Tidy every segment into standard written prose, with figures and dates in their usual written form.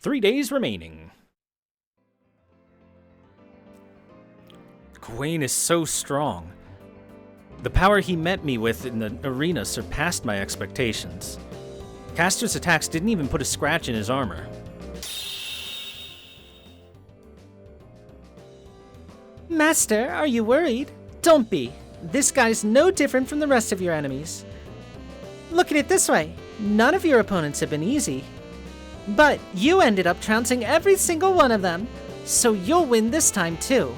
3 days remaining. Gawain is so strong. The power he met me with in the arena surpassed my expectations. Castor's attacks didn't even put a scratch in his armor. Master, are you worried? Don't be. This guy's no different from the rest of your enemies. Look at it this way. None of your opponents have been easy. But you ended up trouncing every single one of them, so you'll win this time too.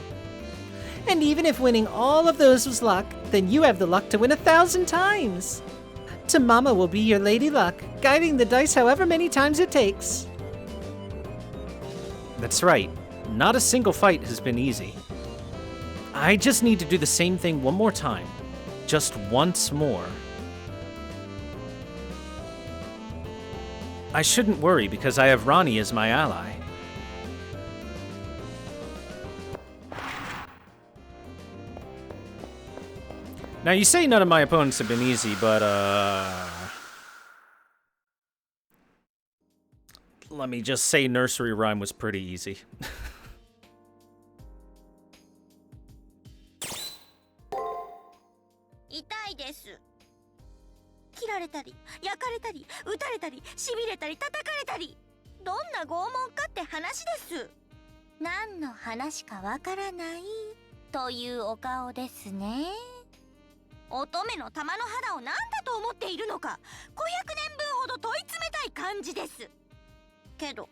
And even if winning all of those was luck, then you have the luck to win 1,000 times. Tamamo will be your lady luck, guiding the dice however many times it takes. That's right. Not a single fight has been easy. I just need to do the same thing one more time. Just once more. I shouldn't worry because I have Ronnie as my ally. Now, you say none of my opponents have been easy, but, let me just say Nursery Rhyme was pretty easy. 痛いです。切られたり、焼かれたり、撃たれたり、痺れたり、叩かれたり。どんな拷問かって話です。何の話かわからないというお顔ですね。乙女の玉の肌を何だと思っているのか、500年分ほど問い詰めたい感じです。けど、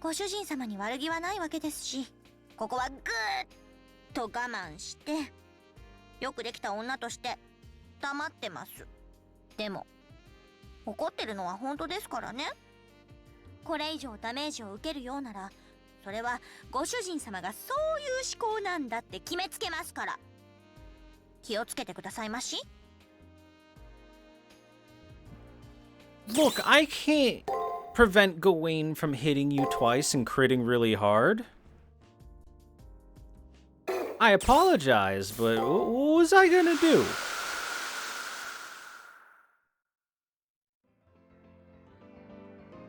ご主人様に悪気はないわけですし、ここはぐーっと我慢して、よくできた女として黙ってます。でも、怒ってるのは本当ですからね。これ以上ダメージを受けるようなら、それはご主人様がそういう思考なんだって決めつけますから。気をつけてくださいまし。Look, I can't prevent Gawain from hitting you twice and critting really hard. I apologize, but what was I gonna do?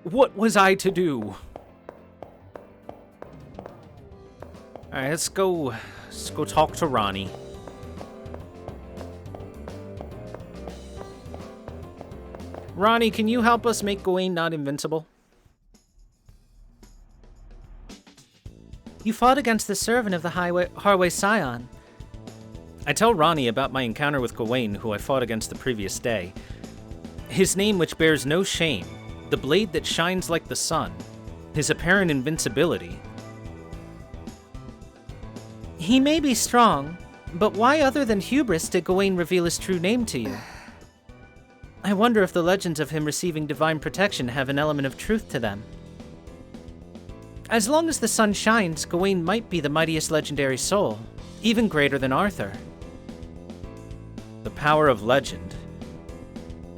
What was I to do? Alright, let's go talk to Ronnie. Ronnie, can you help us make Gawain not invincible? You fought against the servant of the Harway Scion. I tell Ronnie about my encounter with Gawain, who I fought against the previous day. His name which bears no shame, the blade that shines like the sun, his apparent invincibility. He may be strong, but why other than hubris did Gawain reveal his true name to you? I wonder if the legends of him receiving divine protection have an element of truth to them. As long as the sun shines, Gawain might be the mightiest legendary soul, even greater than Arthur. The power of legend.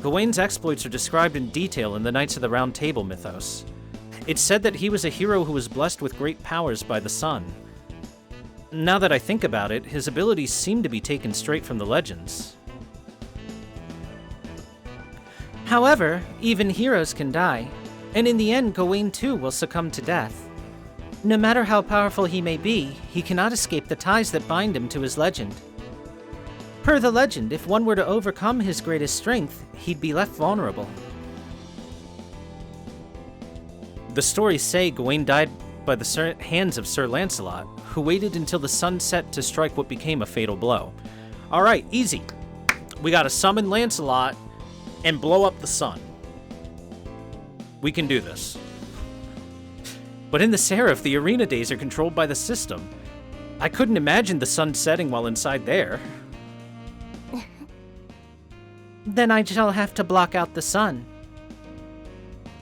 Gawain's exploits are described in detail in the Knights of the Round Table mythos. It's said that he was a hero who was blessed with great powers by the sun. Now that I think about it, his abilities seem to be taken straight from the legends. However, even heroes can die, and in the end Gawain too will succumb to death. No matter how powerful he may be, he cannot escape the ties that bind him to his legend. Per the legend, if one were to overcome his greatest strength, he'd be left vulnerable. The stories say Gawain died by the hands of Sir Lancelot, who waited until the sun set to strike what became a fatal blow. Alright, easy. We gotta summon Lancelot and blow up the sun. We can do this. But in the Seraph, the arena days are controlled by the system. I couldn't imagine the sun setting while inside there. Then I shall have to block out the sun.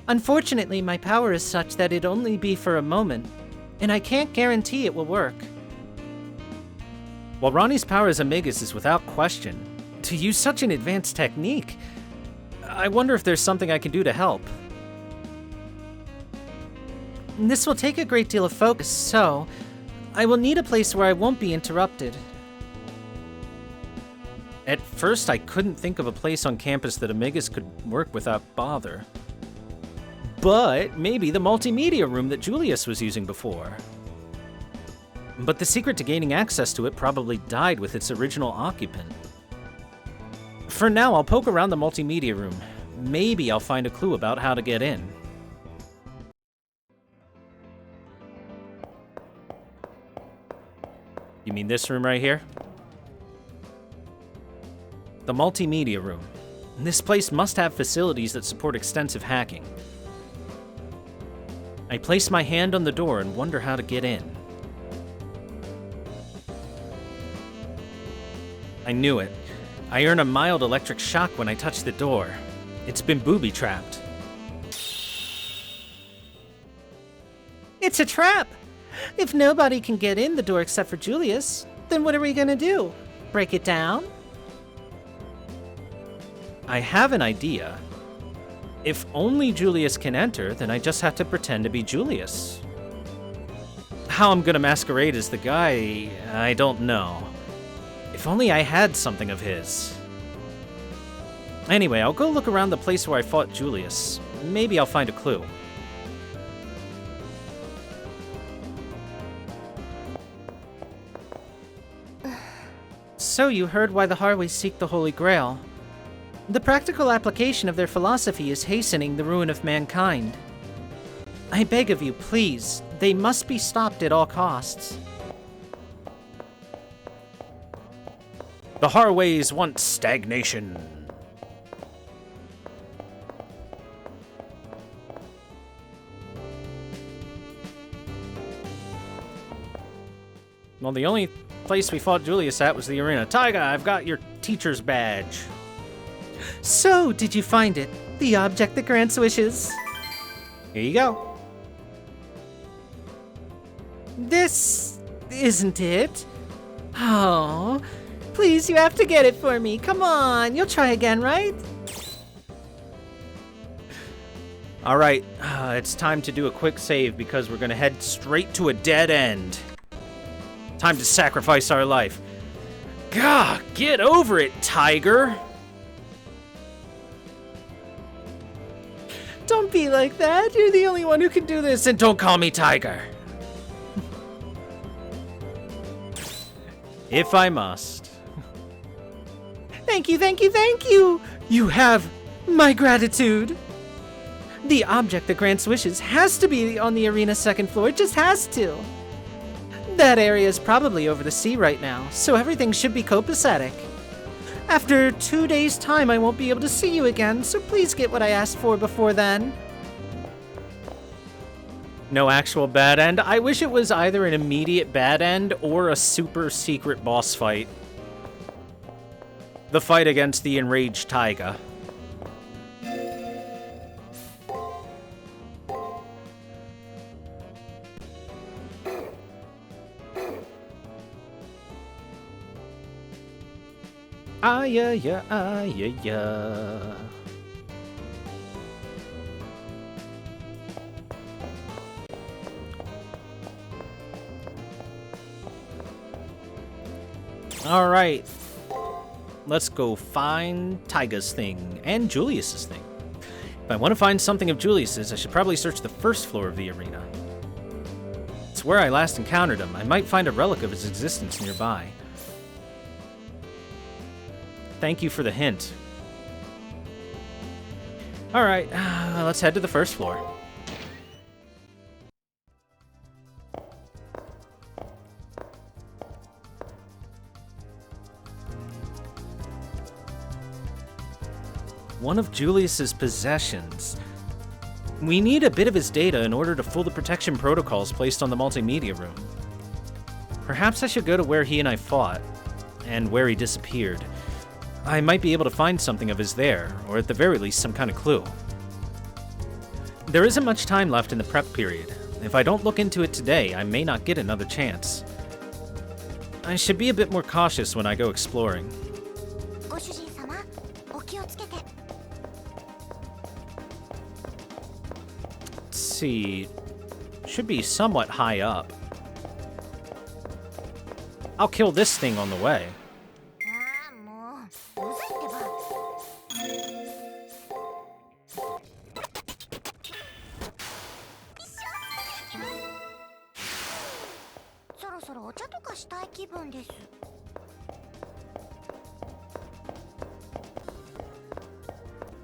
Unfortunately, my power is such that it'd only be for a moment, and I can't guarantee it will work. While Ronnie's power as a Magus is without question, to use such an advanced technique, I wonder if there's something I can do to help. This will take a great deal of focus, so I will need a place where I won't be interrupted. At first, I couldn't think of a place on campus that a Magus could work without bother. But maybe the multimedia room that Julius was using before. But the secret to gaining access to it probably died with its original occupant. For now, I'll poke around the multimedia room. Maybe I'll find a clue about how to get in. You mean this room right here? The multimedia room. This place must have facilities that support extensive hacking. I place my hand on the door and wonder how to get in. I knew it. I earn a mild electric shock when I touch the door. It's been booby-trapped. It's a trap! If nobody can get in the door except for Julius, then what are we gonna do? Break it down? I have an idea. If only Julius can enter, then I just have to pretend to be Julius. How I'm gonna masquerade as the guy, I don't know. If only I had something of his. Anyway, I'll go look around the place where I fought Julius. Maybe I'll find a clue. So you heard why the Harways seek the Holy Grail. The practical application of their philosophy is hastening the ruin of mankind. I beg of you, please, they must be stopped at all costs. The Harways want stagnation. Well, the only place we fought Julius at was the arena. Taiga, I've got your teacher's badge. So, did you find it? The object that grants wishes? Here you go. This isn't it. Oh, please, you have to get it for me. Come on, you'll try again, right? All right, it's time to do a quick save because we're gonna head straight to a dead end. Time to sacrifice our life. Gah, get over it, Tiger. Don't be like that. You're the only one who can do this. And don't call me Tiger. If I must. Thank you, thank you, thank you. You have my gratitude. The object that grants wishes has to be on the arena's second floor. It just has to. That area is probably over the sea right now, so everything should be copacetic. After 2 days' time, I won't be able to see you again, so please get what I asked for before then. No actual bad end. I wish it was either an immediate bad end or a super secret boss fight. The fight against the enraged Taiga. Ah, yeah, yeah, ah, yeah, yeah. All right. Let's go find Taiga's thing and Julius's thing. If I want to find something of Julius's, I should probably search the first floor of the arena. It's where I last encountered him. I might find a relic of his existence nearby. Thank you for the hint. All right, let's head to the first floor. One of Julius's possessions. We need a bit of his data in order to fool the protection protocols placed on the multimedia room. Perhaps I should go to where he and I fought, and where he disappeared. I might be able to find something of his there, or at the very least some kind of clue. There isn't much time left in the prep period. If I don't look into it today, I may not get another chance. I should be a bit more cautious when I go exploring. ご主人様、お気をつけて。 Let's see. Should be somewhat high up. I'll kill this thing on the way. ああ、もう、うざいってば。したい気分です。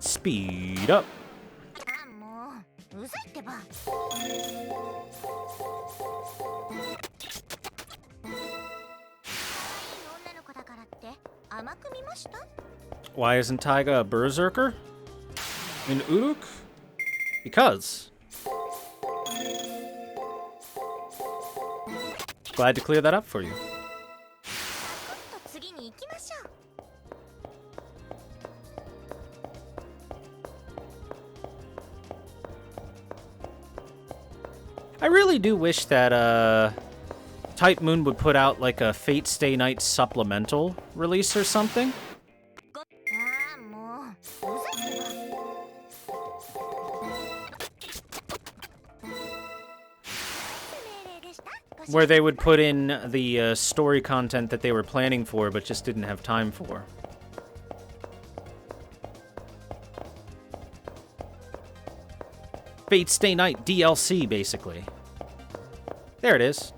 Speed up. あ、もううざいってば。女の子だからって甘く見ました？ Why isn't Taiga a berserker? In Uruk? Because. Glad to clear that up for you. と次に行きましょう。I really do wish that Type Moon would put out like a Fate Stay Night supplemental release or something. ああ、もううざいってば。命令でした。ご主人 Where they would put in the story content that they were planning for but just didn't have time for. Fate Stay Night DLC, basically. There it is.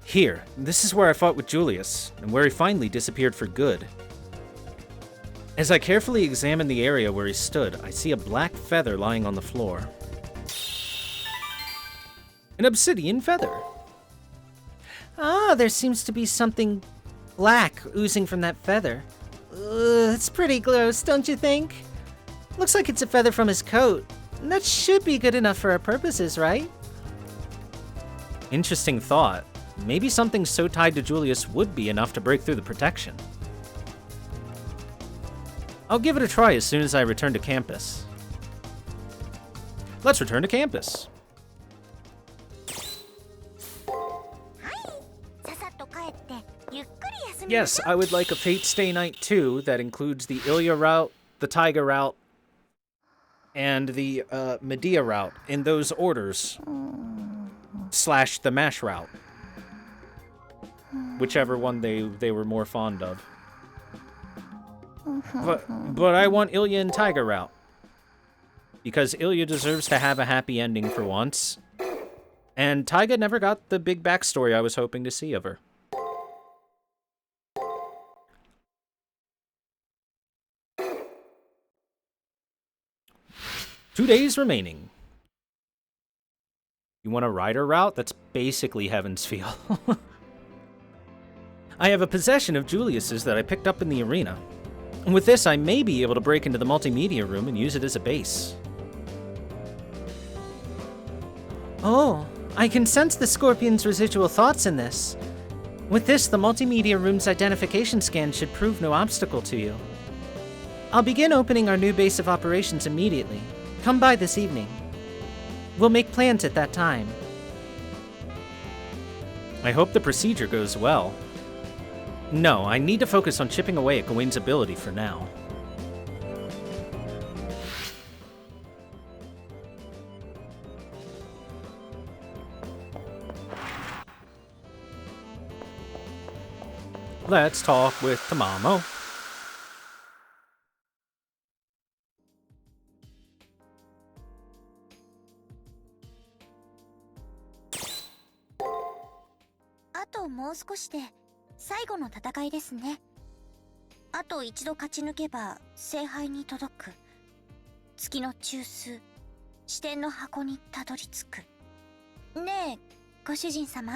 Here, this is where I fought with Julius, and where he finally disappeared for good. As I carefully examine the area where he stood, I see a black feather lying on the floor. An obsidian feather. Ah, there seems to be something black oozing from that feather. It's pretty gross, don't you think? Looks like it's a feather from his coat. That should be good enough for our purposes, right? Interesting thought. Maybe something so tied to Julius would be enough to break through the protection. I'll give it a try as soon as I return to campus. Let's return to campus. ささっと帰ってゆっくり休みまし Yes, ょう。 I would like a Fate Stay Night 2 that includes the Ilya route, the Taiga route, and the Medea route in those orders. / the Mash route. Whichever one they were more fond of. But I want Ilya and Taiga route. Because Ilya deserves to have a happy ending for once. And Taiga never got the big backstory I was hoping to see of her. Two days remaining. You want a rider route? That's basically Heaven's Feel. I have a possession of Julius's that I picked up in the arena. And with this, I may be able to break into the multimedia room and use it as a base. Oh, I can sense the Scorpion's residual thoughts in this. With this, the multimedia room's identification scan should prove no obstacle to you. I'll begin opening our new base of operations immediately. Come by this evening. We'll make plans at that time. I hope the procedure goes well. No, I need to focus on chipping away at Gawain's ability for now. Let's talk with Tamamo.ともう少しで最後の戦いですね。あと一度勝ち抜けば聖杯に届く。月の中枢、視点の箱にたどり着く。ねえ、ご主人様。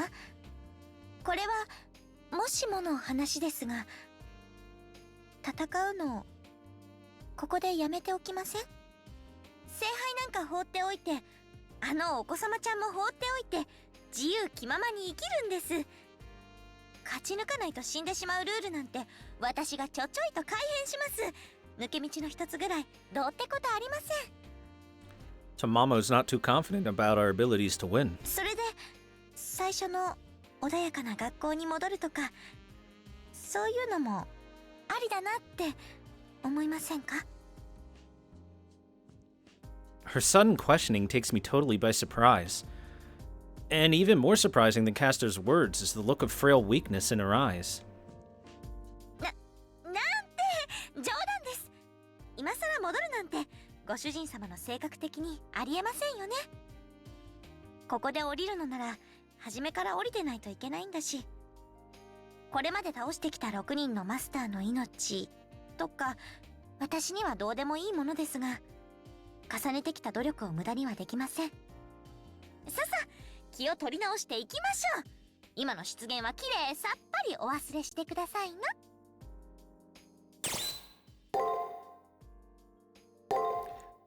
これはもしもの話ですが、戦うのここでやめておきません？聖杯なんか放っておいて、あのお子様ちゃんも放っておいて、自由気ままに生きるんです。勝ち抜かないと死んでしまうルールなんて私がちょちょいと改変します。抜け道の一つぐらいどうってことありません。Tamamo's not too confident about our abilities to win. それで最初の穏やかな学校に戻るとか、そういうのもありだなって思いませんか？ Her sudden questioning takes me totally by surprise. And even more surprising than Castor's words is the look of frail weakness in her eyes. なんて冗談です。今さら戻るなんてご主人様の性格的にありえませんよね。ここで降りるのなら初めから降りてないといけないんだし。これまで倒してきた6人のマスターの命とか私にはどうでもいいものですが、重ねてきた努力を無駄にはできません。さあ気を取り直していきましょう。今の失言はきれいさっぱりお忘れしてくださいな。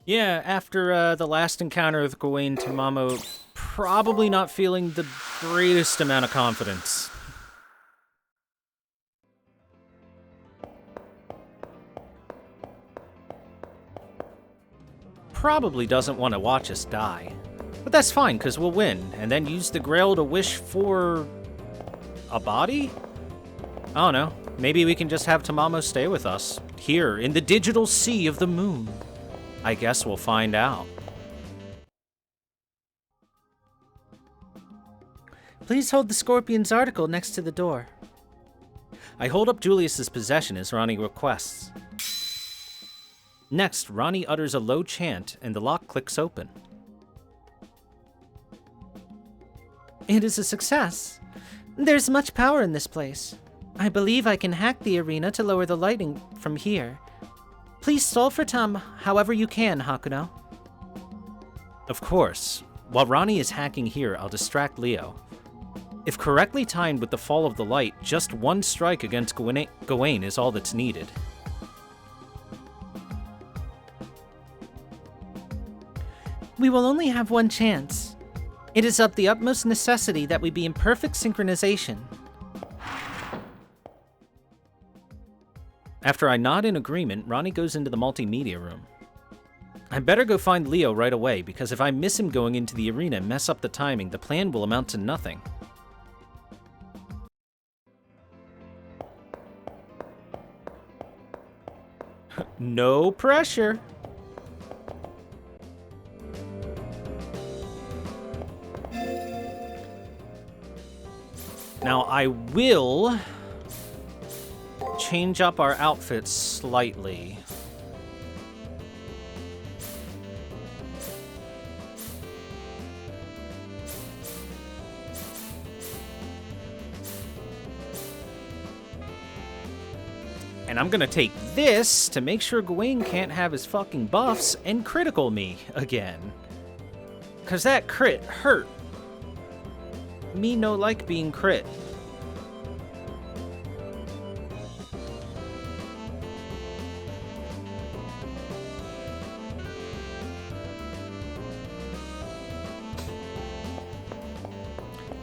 Yeah, after the last encounter with Gawain, Tamamo probably not feeling the greatest amount of confidence. Probably doesn't want to watch us die. But that's fine, because we'll win, and then use the Grail to wish for... a body? I don't know. Maybe we can just have Tamamo stay with us, here, in the digital sea of the moon. I guess we'll find out. Please hold the Scorpion's article next to the door. I hold up Julius's possession as Ronnie requests. Next, Ronnie utters a low chant, and the lock clicks open. It is a success. There's much power in this place. I believe I can hack the arena to lower the lighting from here. Please stall for time however you can, Hakuno. Of course. While Ronnie is hacking here, I'll distract Leo. If correctly timed with the fall of the light, just one strike against Gawain is all that's needed. We will only have one chance. It is of the utmost necessity that we be in perfect synchronization. After I nod in agreement, Ronnie goes into the multimedia room. I better go find Leo right away, because if I miss him going into the arena and mess up the timing, the plan will amount to nothing. No pressure. Now, I will change up our outfits slightly. And I'm gonna take this to make sure Gawain can't have his fucking buffs and critical me again. 'Cause that crit hurt. Me no like being crit.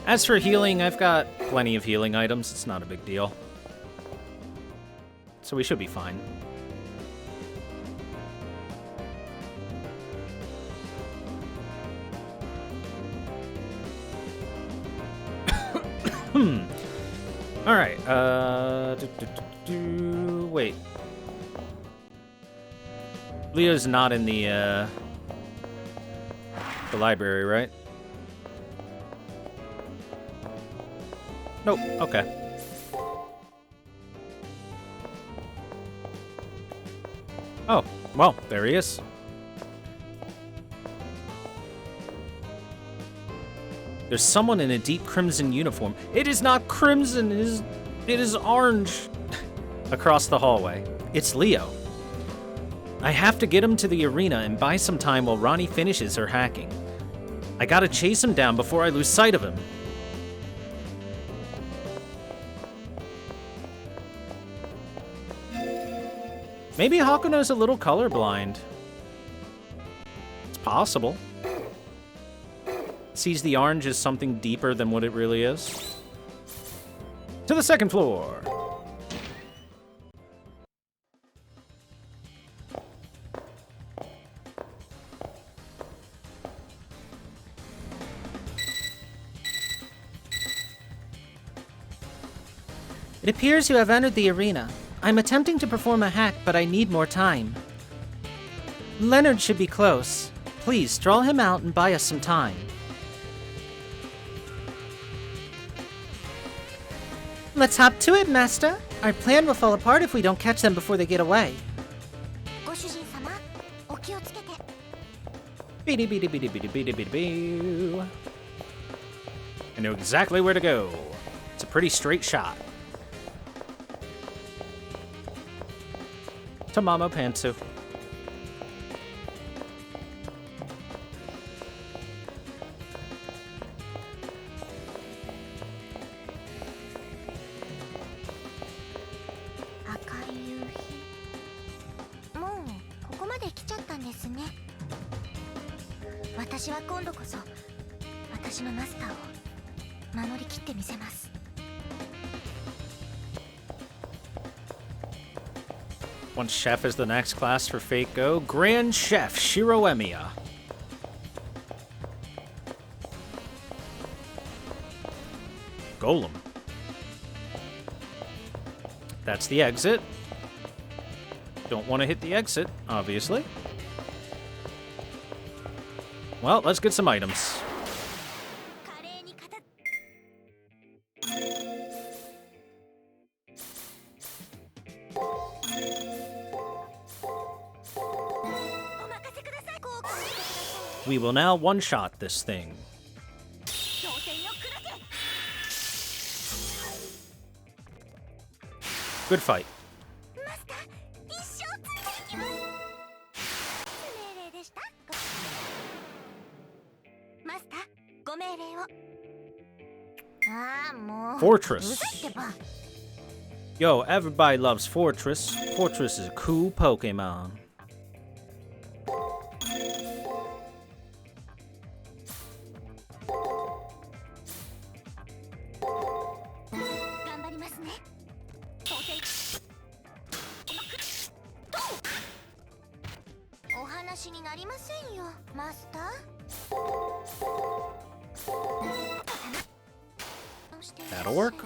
As for healing, I've got plenty of healing items. It's not a big deal. So we should be fine. Alright, wait. Leo's not in the library, right? Nope, okay. Oh, well, there he is. There's someone in a deep crimson uniform. It is not crimson, it is orange. Across the hallway. It's Leo. I have to get him to the arena and buy some time while Ronnie finishes her hacking. I gotta chase him down before I lose sight of him. Maybe Hakuno's a little colorblind. It's possible. Sees the orange as something deeper than what it really is. To the second floor. It appears you have entered the arena. I'm attempting to perform a hack, but I need more time. Leonard should be close. Please, draw him out and buy us some time. Let's hop to it, Master. Our plan will fall apart if we don't catch them before they get away. I know exactly where to go. It's a pretty straight shot. Tamamo Pantsu. One chef is the next class for Fate Go. Grand Chef Shiroemiya. Golem. That's the exit. Don't want to hit the exit, obviously. Well, let's get some items. We will now one-shot this thing. Good fight. Fortress. Yo, everybody loves Fortress. Fortress is a cool Pokemon. That'll work.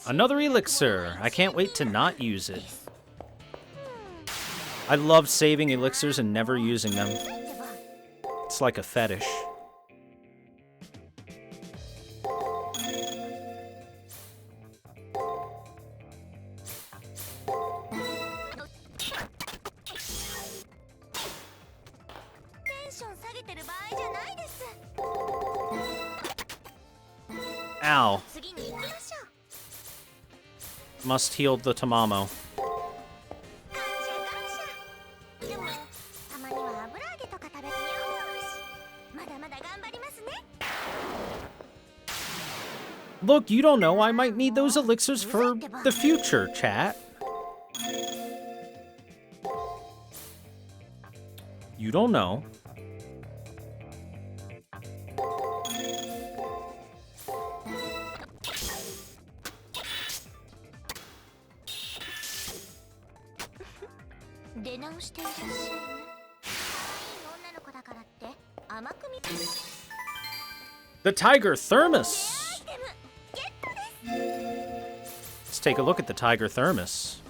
Another elixir. I can't wait to not use it. I love saving elixirs and never using them. It's like a fetish. Ow. Must heal the Tamamo. Look, you don't know. I might need those elixirs for the future, chat. You don't know. The Tiger Thermos! Let's take a look at the Tiger Thermos.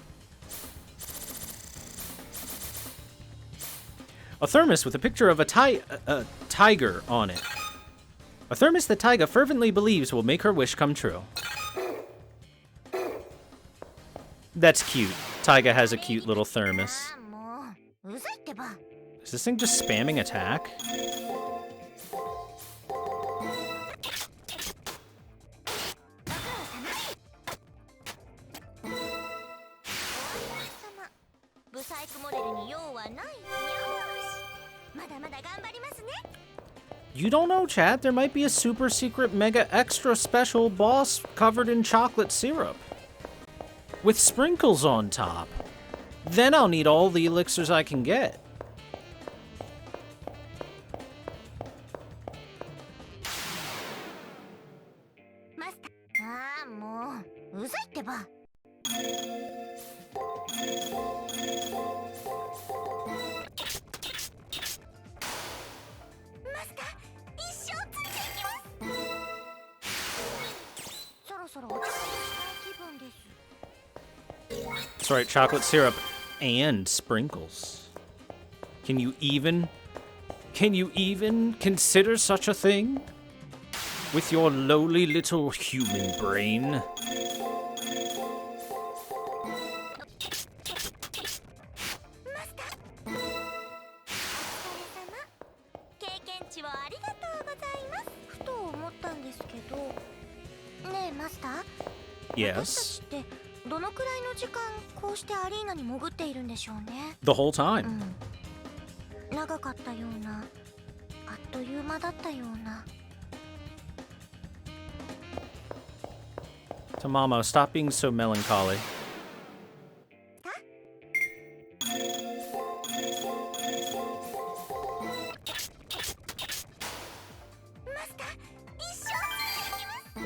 A thermos with a picture of a tiger on it. A thermos that Taiga fervently believes will make her wish come true. That's cute. Taiga has a cute little thermos. Is this thing just spamming attack? You don't know, chat. There might be a super secret mega extra special boss covered in chocolate syrup. With sprinkles on top. Then I'll need all the elixirs I can get. That's right, chocolate syrup and sprinkles. Can you even consider such a thing? With your lowly little human brain? Yes. 私たちってどのくらいの時間こうしてアリーナに潜っているんでしょうね。 The whole time. 長かったような、あっという間だったような。 Tamamo, stop being so melancholy. マスター、一生ついていきます。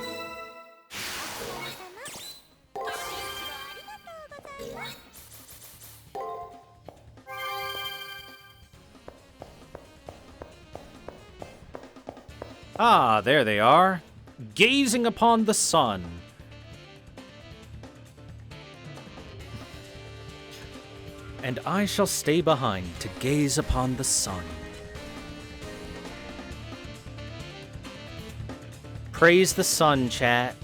お父様、ご指示をありがとうございます。 Ah, there they are. Gazing upon the sun. And I shall stay behind to gaze upon the sun. Praise the sun, chat.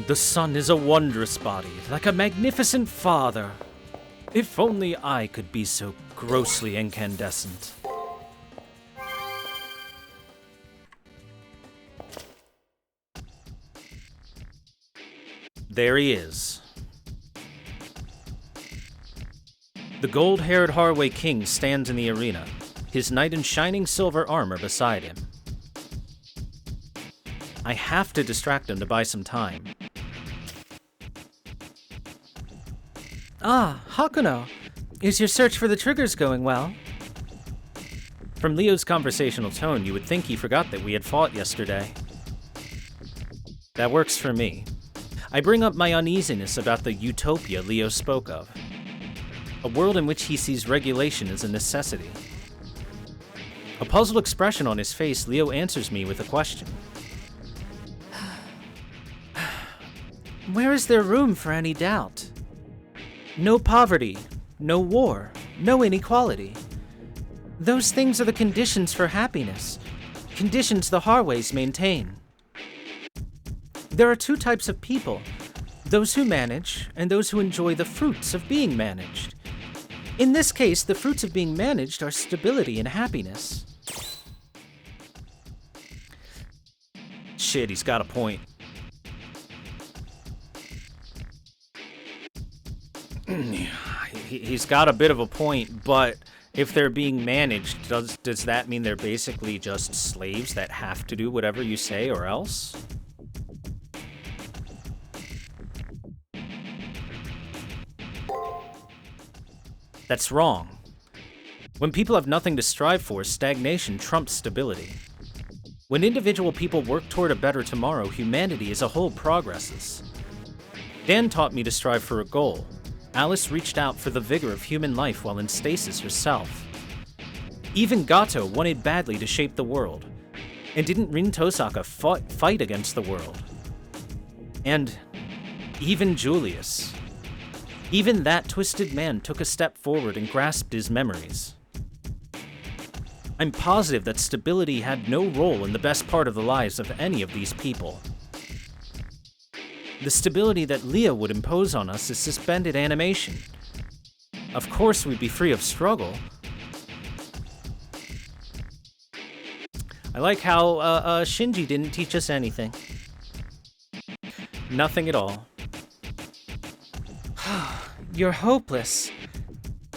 The sun is a wondrous body, like a magnificent father. If only I could be so grossly incandescent. There he is. The gold-haired Harway King stands in the arena, his knight in shining silver armor beside him. I have to distract him to buy some time. Ah, Hakuno. Is your search for the triggers going well? From Leo's conversational tone, you would think he forgot that we had fought yesterday. That works for me. I bring up my uneasiness about the utopia Leo spoke of. A world in which he sees regulation as a necessity. A puzzled expression on his face, Leo answers me with a question. Where is there room for any doubt? No poverty, no war, no inequality. Those things are the conditions for happiness, conditions the Harways maintain. There are two types of people, those who manage and those who enjoy the fruits of being managed. In this case, the fruits of being managed are stability and happiness. Shit, he's got a point. He's got a bit of a point, but if they're being managed, does that mean they're basically just slaves that have to do whatever you say or else? That's wrong. When people have nothing to strive for, stagnation trumps stability. When individual people work toward a better tomorrow, humanity as a whole progresses. Dan taught me to strive for a goal. Alice reached out for the vigor of human life while in stasis herself. Even Gato wanted badly to shape the world. And didn't Rin Tosaka fight against the world? And even Julius. Even that twisted man took a step forward and grasped his memories. I'm positive that stability had no role in the best part of the lives of any of these people. The stability that Leo would impose on us is suspended animation. Of course we'd be free of struggle. I like how Shinji didn't teach us anything. Nothing at all. You're hopeless.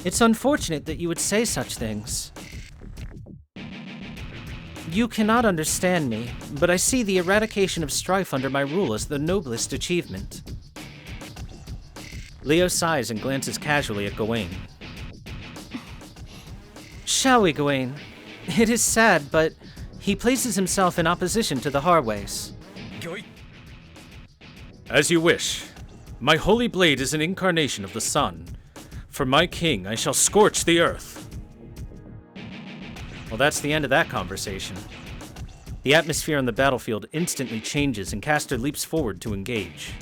It's unfortunate that you would say such things. You cannot understand me, but I see the eradication of strife under my rule as the noblest achievement. Leo sighs and glances casually at Gawain. Shall we, Gawain? It is sad, but he places himself in opposition to the Harways. As you wish. My holy blade is an incarnation of the sun. For my king, I shall scorch the earth. Well, that's the end of that conversation. The atmosphere on the battlefield instantly changes and Castor leaps forward to engage.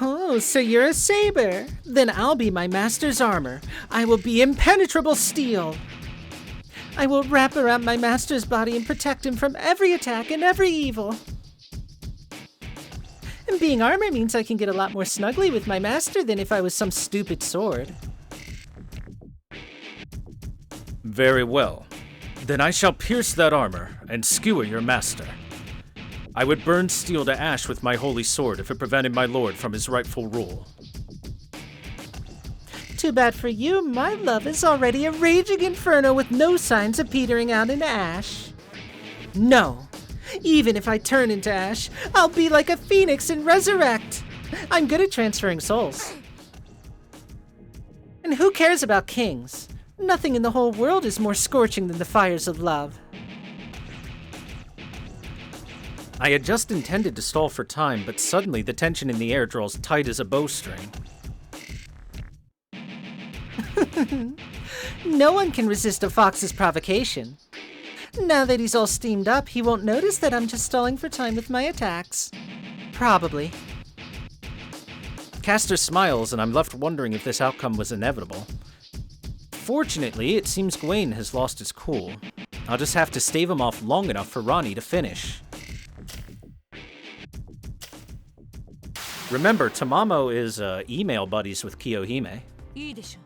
Oh, so you're a saber? Then I'll be my master's armor. I will be impenetrable steel. I will wrap around my master's body and protect him from every attack and every evil. Being armor means I can get a lot more snuggly with my master than if I was some stupid sword. Very well. Then I shall pierce that armor and skewer your master. I would burn steel to ash with my holy sword if it prevented my lord from his rightful rule. Too bad for you, my love is already a raging inferno with no signs of petering out into ash. No, even if I turn into ash, I'll be like a phoenix and resurrect. I'm good at transferring souls. And who cares about kings? Nothing in the whole world is more scorching than the fires of love. I had just intended to stall for time, but suddenly the tension in the air draws tight as a bowstring. No one can resist a fox's provocation. Now that he's all steamed up, he won't notice that I'm just stalling for time with my attacks. Probably. Caster smiles, and I'm left wondering if this outcome was inevitable. Fortunately, it seems Gawain has lost his cool. I'll just have to stave him off long enough for Ronnie to finish. Remember, Tamamo is email buddies with Kiyohime. いいでしょう。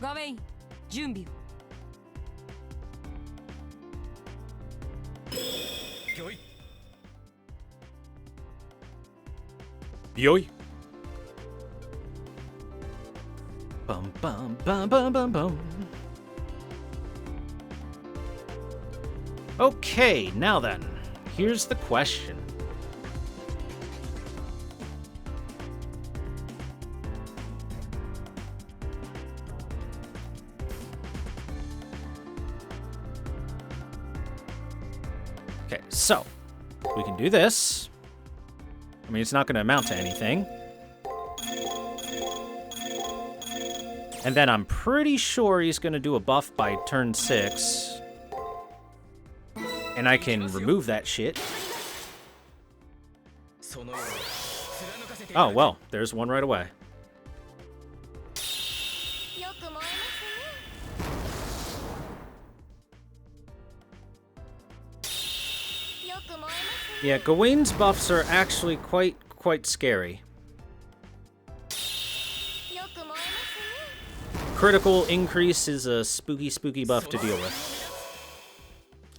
ガウェイン、準備を。Yoy. Bum bum bum bum bum bum. Okay, now then, here's the question. Okay, so we can do this. I mean, it's not going to amount to anything. And then I'm pretty sure he's going to do a buff by turn 6. And I can remove that shit. Oh, well, there's one right away. Yeah, Gawain's buffs are actually quite scary. Critical increase is a spooky buff to deal with.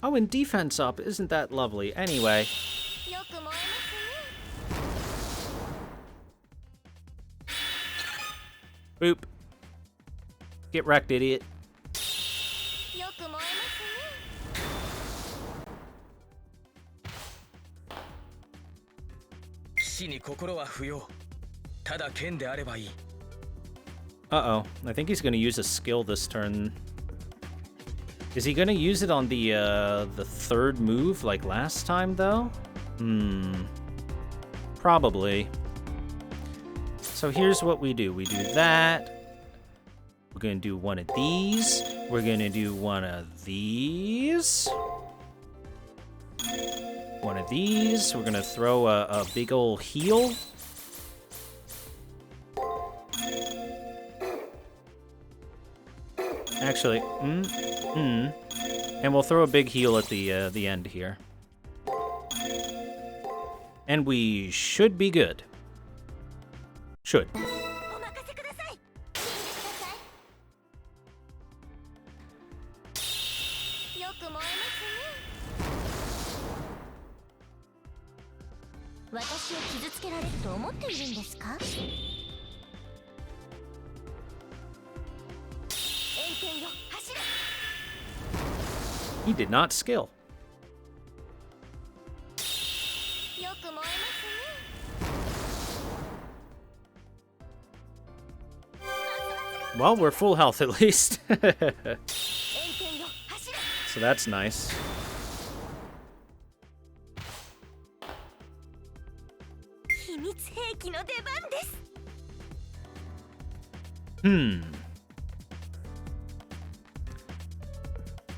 Oh, and defense up, isn't that lovely? Anyway. Boop. Get wrecked, idiot. Uh-oh. I think he's going to use a skill this turn. Is he going to use it on the third move like last time, though? Probably. So here's what we do. We do that. We're going to do one of these. We're going to do one of these. One of these. We're going to throw a big ol' heal. Actually, and we'll throw a big heal at the end here. And we should be good. Should. He did not skill. Well, we're full health at least. So that's nice.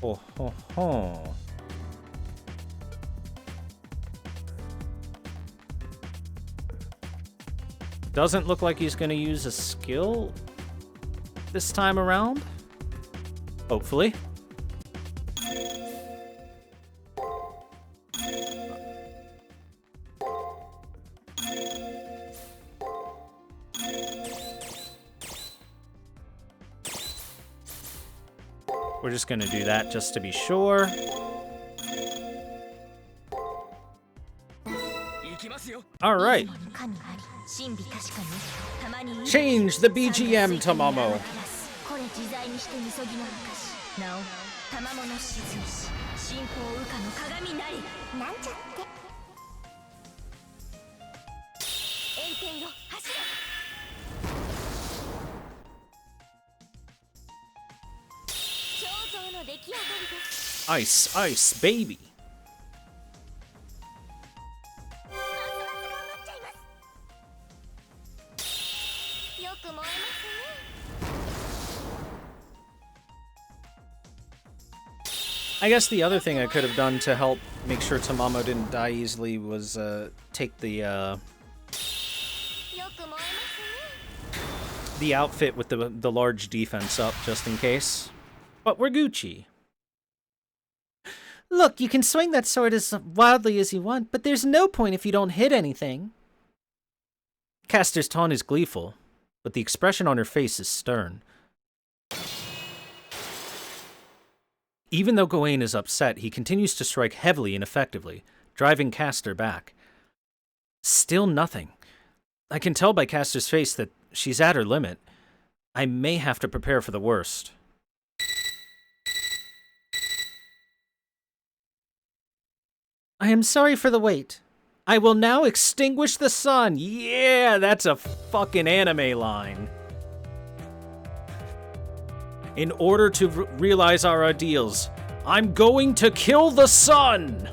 Oh, ho, ho. Doesn't look like he's going to use a skill this time around. Hopefully. We're just gonna do that just to be sure. Alright. Change the BGM, Tamamo. これ自在にしてみそぎの証なお卵のしずし信仰羽化の鏡なりなんちゃって炎天よ走れ彫像の出来上がりです Ice, ice, baby. ますます頑張っちゃいますよく燃えますね I guess the other thing I could have done to help make sure Tamamo didn't die easily was take the outfit with the large defense up just in case. But we're Gucci. Look, you can swing that sword as wildly as you want, but there's no point if you don't hit anything. Caster's taunt is gleeful, but the expression on her face is stern. Even though Gawain is upset, he continues to strike heavily and effectively, driving Caster back. Still nothing. I can tell by Caster's face that she's at her limit. I may have to prepare for the worst. I am sorry for the wait. I will now Extinguish the sun! Yeah, that's a fucking anime line. In order to realize our ideals, I'm going to kill the sun!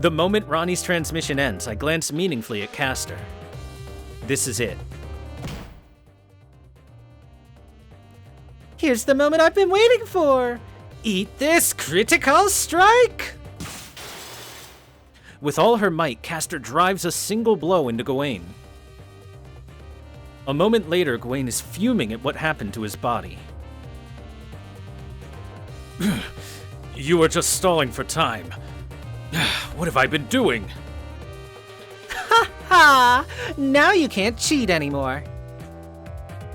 The moment Ronnie's transmission ends, I glance meaningfully at Caster. This is it. Here's the moment I've been waiting for! Eat this critical strike! With all her might, Caster drives a single blow into Gawain. A moment later, Gawain is fuming at what happened to his body. You were just stalling for time. What have I been doing? Ha ha! Now you can't cheat anymore.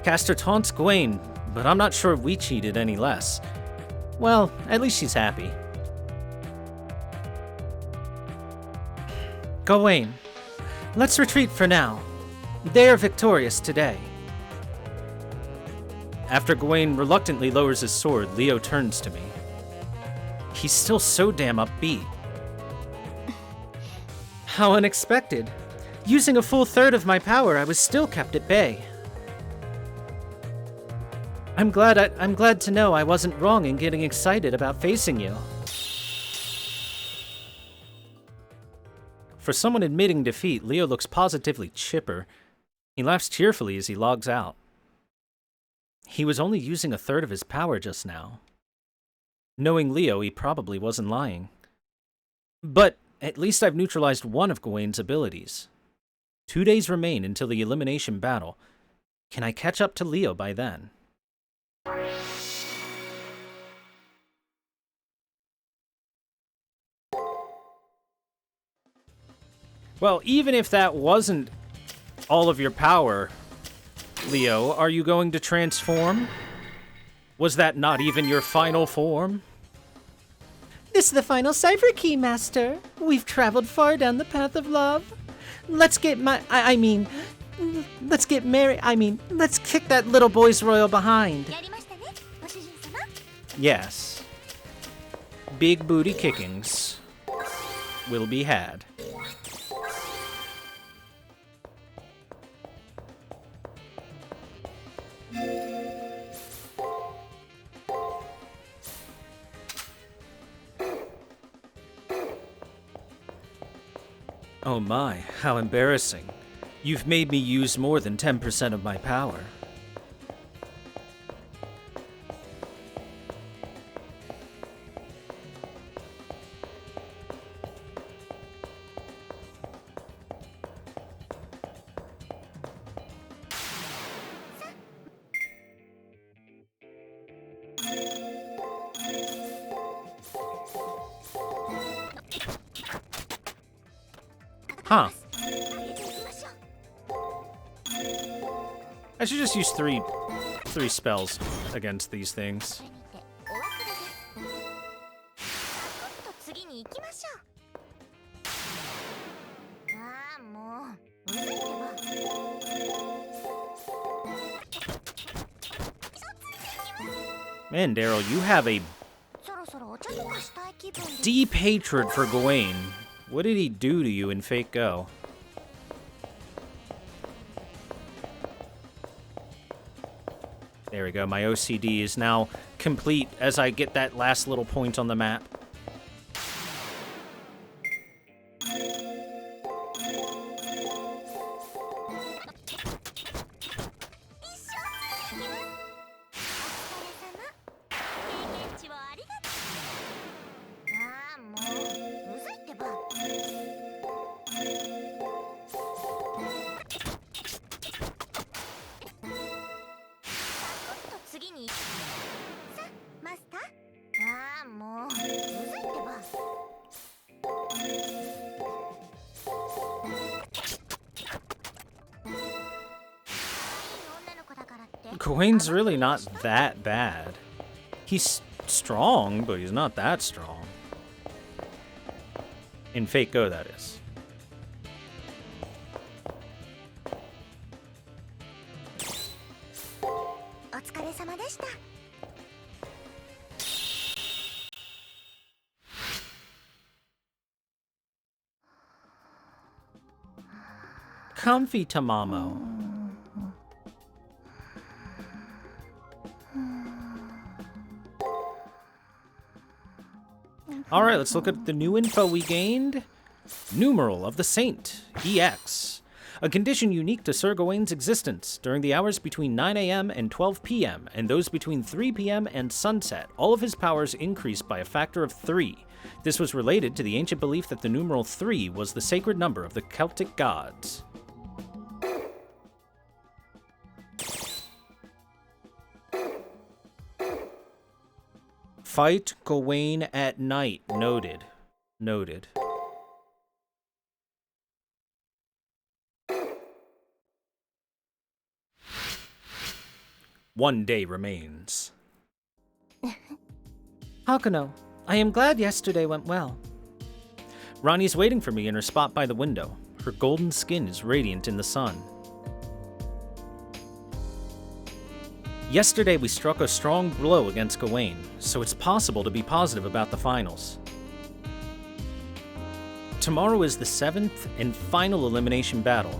Caster taunts Gawain, but I'm not sure we cheated any less. Well, at least she's happy. Gawain, let's retreat for now. They are victorious today. After Gawain reluctantly lowers his sword, Leo turns to me. He's still so damn upbeat. How unexpected. Using a full third of my power, I was still kept at bay. I'm glad to know I wasn't wrong in getting excited about facing you. For someone admitting defeat, Leo looks positively chipper. He laughs cheerfully as he logs out. He was only using a third of his power just now. Knowing Leo, he probably wasn't lying. But at least I've neutralized one of Gawain's abilities. 2 days remain until the elimination battle. Can I catch up to Leo by then? Well, even if that wasn't all of your power, Leo, are you going to transform? Was that not even your final form? This is the final cipher key, Master. We've traveled far down the path of love. Let's get let's get married. Let's kick that little boy's royal behind. Yes. Big booty kickings will be had. Oh my, how embarrassing. You've made me use more than 10% of my power. Huh. I should just use three spells against these things. Man, Daryl, you have a そろそろお茶とかしたい気分で deep hatred for Gawain. What did he do to you in Fate Go? There we go. My OCD is now complete as I get that last little point on the map. Gawain's really not that bad. He's strong, but he's not that strong. In Fate Go, that is. Comfy Tamamo. Alright, let's look at the new info we gained. Numeral of the Saint, EX. A condition unique to Sir Gawain's existence. During the hours between 9 a.m. and 12 p.m., and those between 3 p.m. and sunset, all of his powers increased by a factor of 3. This was related to the ancient belief that the numeral 3 was the sacred number of the Celtic gods. Fight Gawain at night. Noted. Noted. One day remains. Hakuno, I am glad yesterday went well. Ronnie's waiting for me in her spot by the window. Her golden skin is radiant in the sun. Yesterday we struck a strong blow against Gawain, so it's possible to be positive about the finals. Tomorrow is the 7th and final elimination battle.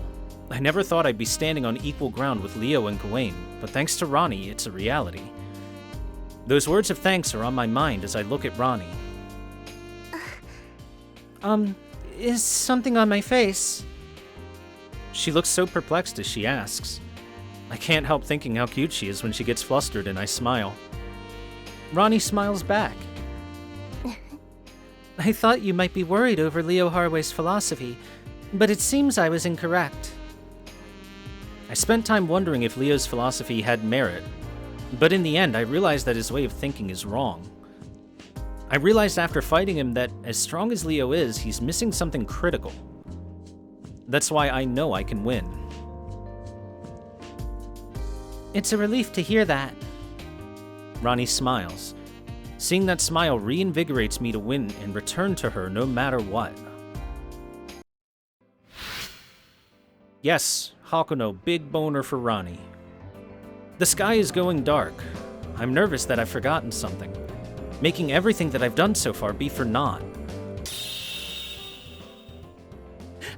I never thought I'd be standing on equal ground with Leo and Gawain, but thanks to Ronnie, it's a reality. Those words of thanks are on my mind as I look at Ronnie. Is something on my face? She looks so perplexed as she asks. I can't help thinking how cute she is when she gets flustered and I smile. Ronnie smiles back. I thought you might be worried over Leo Harway's philosophy, but it seems I was incorrect. I spent time wondering if Leo's philosophy had merit, but in the end I realized that his way of thinking is wrong. I realized after fighting him that as strong as Leo is, he's missing something critical. That's why I know I can win. It's a relief to hear that. Ronnie smiles. Seeing that smile reinvigorates me to win and return to her no matter what. Yes, Hakuno, big boner for Ronnie. The sky is going dark. I'm nervous that I've forgotten something, making everything that I've done so far be for naught.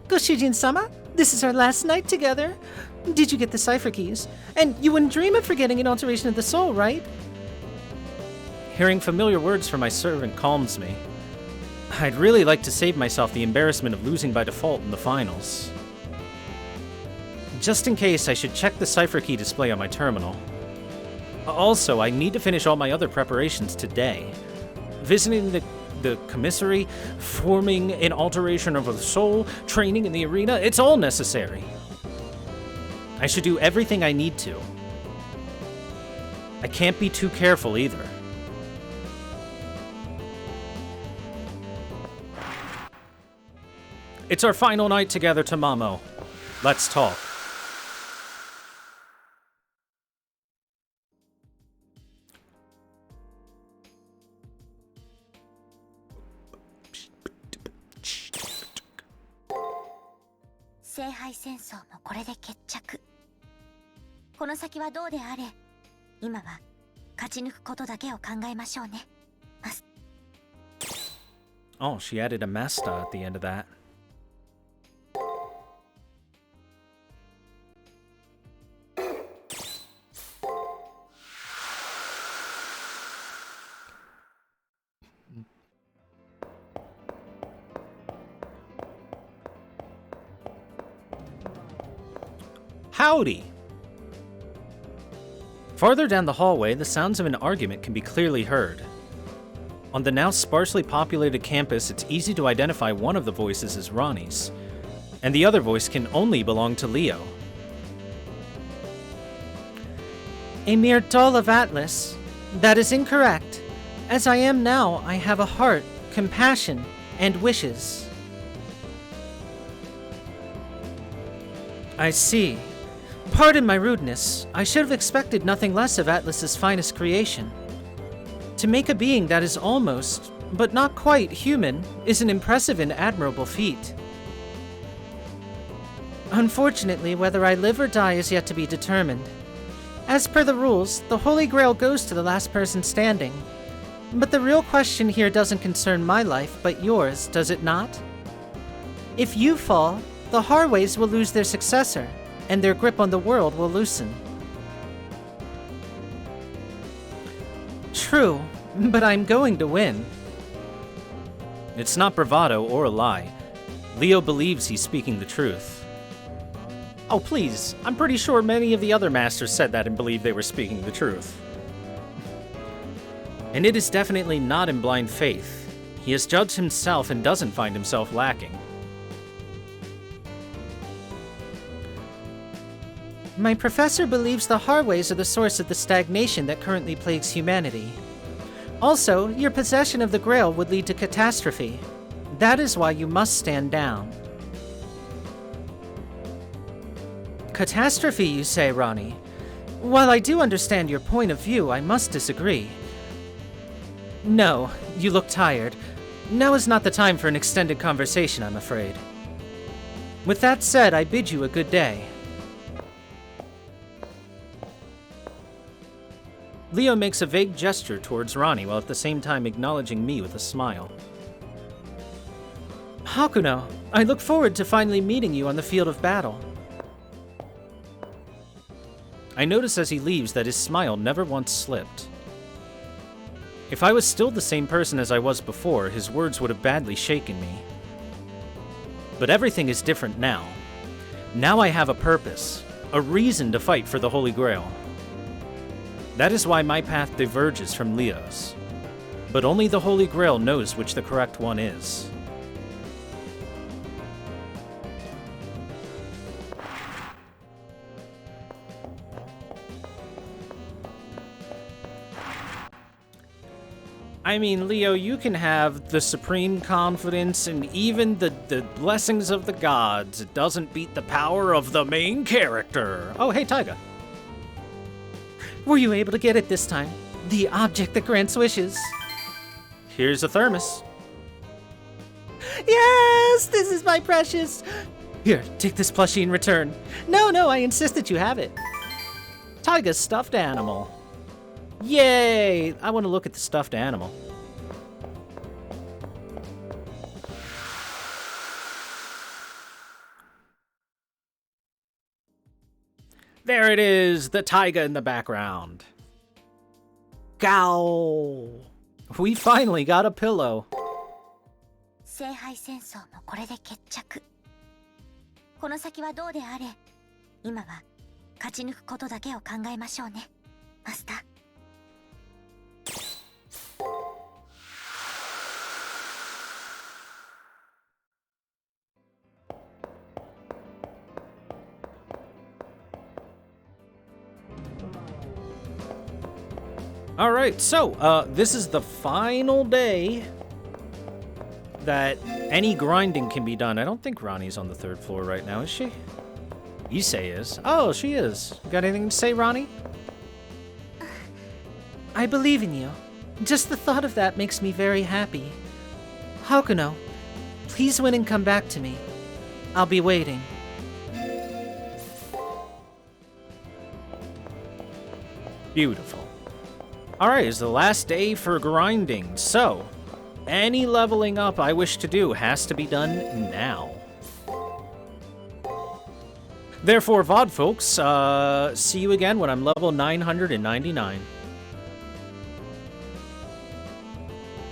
Goshijin-sama, this is our last night together. Did you get the cipher keys? And you wouldn't dream of forgetting an alteration of the soul, right? Hearing familiar words from my servant calms me. I'd really like to save myself the embarrassment of losing by default in the finals. Just in case, I should check the cipher key display on my terminal. Also, I need to finish all my other preparations today. Visiting the commissary, forming an alteration of the soul, training in the arena, it's all necessary. I should do everything I need to. I can't be too careful either. It's our final night together, Tamamo. Let's talk. Seihai-sensou もこれで決着。この先はどうであれ、今は勝ち抜くことだけを考えましょうね。Oh, she added a Masta at the end of that. Howdy! Farther down the hallway, the sounds of an argument can be clearly heard. On the now sparsely populated campus, it's easy to identify one of the voices as Ronnie's, and the other voice can only belong to Leo. A mere doll of Atlas? That is incorrect. As I am now, I have a heart, compassion, and wishes. I see. Pardon my rudeness. I should have expected nothing less of Atlas's finest creation. To make a being that is almost, but not quite, human is an impressive and admirable feat. Unfortunately, whether I live or die is yet to be determined. As per the rules, the Holy Grail goes to the last person standing. But the real question here doesn't concern my life, but yours, does it not? If you fall, the Harways will lose their successor, and their grip on the world will loosen. True, but I'm going to win. It's not bravado or a lie. Leo believes he's speaking the truth. Oh, please, I'm pretty sure many of the other masters said that and believed they were speaking the truth. And it is definitely not in blind faith. He has judged himself and doesn't find himself lacking. My professor believes the Harways are the source of the stagnation that currently plagues humanity. Also, your possession of the Grail would lead to catastrophe. That is why you must stand down. Catastrophe, you say, Ronnie? While I do understand your point of view, I must disagree. No, you look tired. Now is not the time for an extended conversation, I'm afraid. With that said, I bid you a good day. Leo makes a vague gesture towards Ronnie while at the same time acknowledging me with a smile. Hakuno, I look forward to finally meeting you on the field of battle. I notice as he leaves that his smile never once slipped. If I was still the same person as I was before, his words would have badly shaken me. But everything is different now. Now I have a purpose, a reason to fight for the Holy Grail. That is why my path diverges from Leo's. But only the Holy Grail knows which the correct one is. I mean, Leo, you can have the supreme confidence and even the blessings of the gods. It doesn't beat the power of the main character. Oh, hey, Taiga. Were you able to get it this time? The object that grants wishes. Here's a thermos. Yes, this is my precious. Here, take this plushie in return. No, I insist that you have it. Taiga's stuffed animal. Yay! I want to look at the stuffed animal. There it is, the taiga in the background. Gow! We finally got a pillow. 聖杯戦争もこれで決着。この先はどうであれ、今は勝ち抜くことだけを考えましょうね、マスター。Alright, so, this is the final day that any grinding can be done. I don't think Ronnie's on the 3rd floor right now, is she? Issei is. Oh, she is. Got anything to say, Ronnie? I believe in you. Just the thought of that makes me very happy. Hakuno, please win and come back to me. I'll be waiting. Beautiful. Alright, it's the last day for grinding, so any leveling up I wish to do has to be done now. Therefore, VOD folks, see you again when I'm level 999.